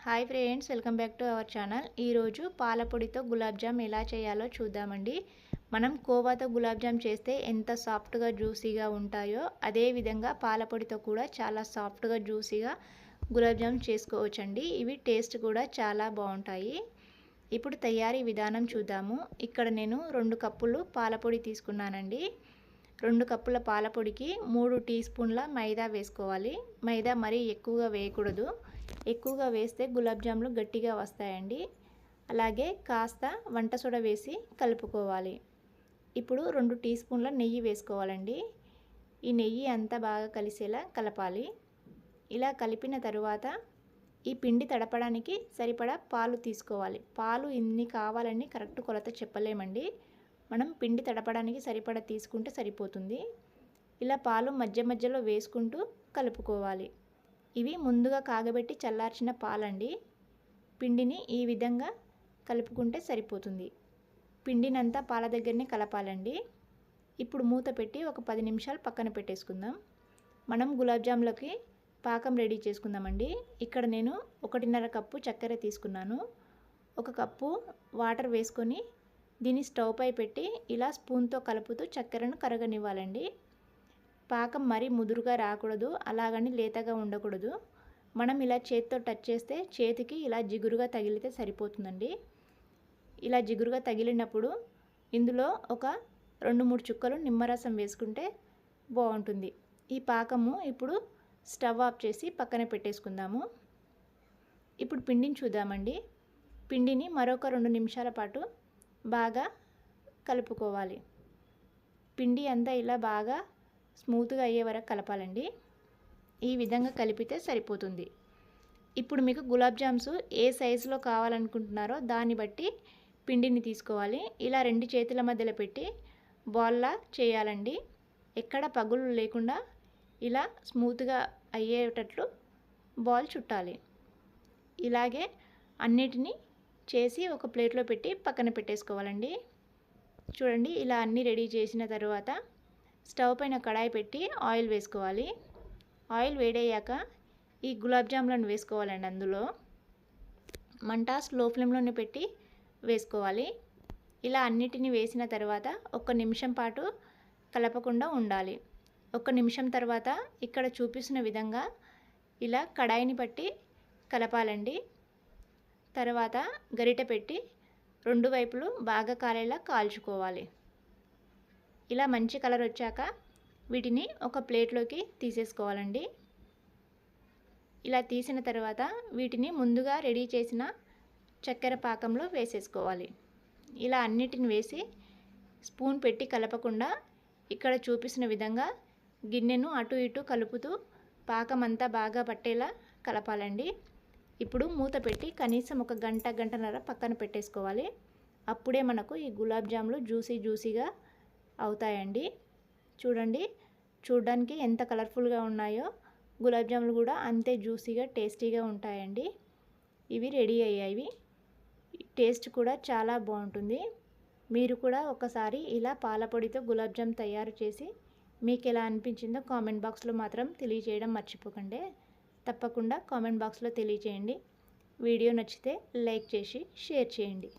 Hi friends, welcome back to our channel. ఈరోజు పాలపొడితో గులాబ్ జామ్ ఎలా చేయాలో చూద్దామండి. మనం కోవాతో గులాబ్ జామ్ చేస్తే ఎంత సాఫ్ట్గా జ్యూసీగా ఉంటాయో అదే విధంగా పాలపొడితో కూడా చాలా సాఫ్ట్గా జ్యూసీగా గులాబ్ జామ్ చేసుకోవచ్చండి. ఇవి టేస్ట్ కూడా చాలా బాగుంటాయి. ఇప్పుడు తయారీ విధానం చూద్దాము. ఇక్కడ నేను 2 కప్పులు పాలపొడి తీసుకున్నానండి. 2 కప్పుల పాలపొడికి 3 టీ స్పూన్ల మైదా వేసుకోవాలి. మైదా మరీ ఎక్కువగా వేయకూడదు. ఎక్కువగా వేస్తే గులాబ్ జాములు గట్టిగా వస్తాయండి. అలాగే కాస్త వంట సోడా వేసి కలుపుకోవాలి. ఇప్పుడు 2 టీ స్పూన్ల నెయ్యి వేసుకోవాలండి. ఈ నెయ్యి అంతా బాగా కలిసేలా కలపాలి. ఇలా కలిపిన తరువాత ఈ పిండి తడపడానికి సరిపడా పాలు తీసుకోవాలి. పాలు ఇన్ని కావాలని కరెక్ట్ కొలత చెప్పలేమండి. మనం పిండి తడపడానికి సరిపడా తీసుకుంటే సరిపోతుంది. ఇలా పాలు మధ్య మధ్యలో వేసుకుంటూ కలుపుకోవాలి. ఇవి ముందుగా కాగబెట్టి చల్లార్చిన పాలండి. పిండిని ఈ విధంగా కలుపుకుంటే సరిపోతుంది. పిండినంతా పాల దగ్గరనే కలపాలండి. ఇప్పుడు మూత పెట్టి ఒక 10 నిమిషాలు పక్కన పెట్టేసుకుందాం. మనం గులాబ్ జామ్లోకి పాకం రెడీ చేసుకుందామండి. ఇక్కడ నేను 1.5 కప్పు చక్కెర తీసుకున్నాను. 1 కప్పు వాటర్ వేసుకొని దీన్ని స్టవ్ పై పెట్టి ఇలా స్పూన్తో కలుపుతూ చక్కెరను కరగనివ్వాలండి. పాకం మరీ ముదురుగా రాకూడదు, అలాగని లేతగా ఉండకూడదు. మనం ఇలా చేతితో టచ్ చేస్తే చేతికి ఇలా జిగురుగా తగిలితే సరిపోతుందండి. ఇలా జిగురుగా తగిలినప్పుడు ఇందులో ఒక 2-3 చుక్కలు నిమ్మరసం వేసుకుంటే బాగుంటుంది. ఈ పాకము ఇప్పుడు స్టవ్ ఆఫ్ చేసి పక్కన పెట్టేసుకుందాము. ఇప్పుడు పిండిని చూద్దామండి. పిండిని మరొక 2 నిమిషాల పాటు బాగా కలుపుకోవాలి. పిండి అంతా ఇలా బాగా స్మూత్గా అయ్యే వరకు కలపాలండి. ఈ విధంగా కలిపితే సరిపోతుంది. ఇప్పుడు మీకు గులాబ్ జామ్స్ ఏ సైజులో కావాలనుకుంటున్నారో దాన్ని బట్టి పిండిని తీసుకోవాలి. ఇలా 2 చేతుల మధ్యలో పెట్టి బాల్లా చేయాలండి. ఎక్కడ పగులు లేకుండా ఇలా స్మూత్గా అయ్యేటట్లు బాల్ చుట్టాలి. ఇలాగే అన్నిటినీ చేసి ఒక ప్లేట్లో పెట్టి పక్కన పెట్టేసుకోవాలండి. చూడండి, ఇలా అన్నీ రెడీ చేసిన తర్వాత స్టవ్ పైన కడాయి పెట్టి ఆయిల్ వేసుకోవాలి. ఆయిల్ వేడయ్యాక ఈ గులాబ్ జాములను వేసుకోవాలండి. అందులో మంట స్లో ఫ్లేమ్లోనే పెట్టి వేసుకోవాలి. ఇలా అన్నిటిని వేసిన తర్వాత 1 నిమిషం పాటు కలపకుండా ఉండాలి. 1 నిమిషం తర్వాత ఇక్కడ చూపిస్తున్న విధంగా ఇలా కడాయిని పట్టి కలపాలండి. తర్వాత గరిటె పెట్టి 2 వైపులు బాగా కాలేలా కాల్చుకోవాలి. ఇలా మంచి కలర్ వచ్చాక వీటిని ఒక ప్లేట్లోకి తీసేసుకోవాలండి. ఇలా తీసిన తర్వాత వీటిని ముందుగా రెడీ చేసిన చక్కెర పాకంలో వేసేసుకోవాలి. ఇలా అన్నిటిని వేసి స్పూన్ పెట్టి కలపకుండా ఇక్కడ చూపిస్తున్న విధంగా గిన్నెను అటు ఇటు కలుపుతూ పాకం అంతా బాగా పట్టేలా కలపాలండి. ఇప్పుడు మూత పెట్టి కనీసం 1 గంట, గంటన్నర పక్కన పెట్టేసుకోవాలి. అప్పుడే మనకు ఈ గులాబ్ జాములు జ్యూసీగా అవుతాయండి. చూడండి, చూడడానికి ఎంత కలర్ఫుల్గా ఉన్నాయో గులాబ్ జాములు కూడా అంతే జ్యూసీగా టేస్టీగా ఉంటాయండి. ఇవి రెడీ అయ్యాయి. టేస్ట్ కూడా చాలా బాగుంటుంది. మీరు కూడా ఒకసారి ఇలా పాలపొడితో గులాబ్ జామ్ తయారు చేసి మీకు ఎలా అనిపించిందో కామెంట్ బాక్స్లో మాత్రం తెలియజేయడం మర్చిపోకండి. తప్పకుండా కామెంట్ బాక్స్లో తెలియజేయండి. వీడియో నచ్చితే లైక్ చేసి షేర్ చేయండి.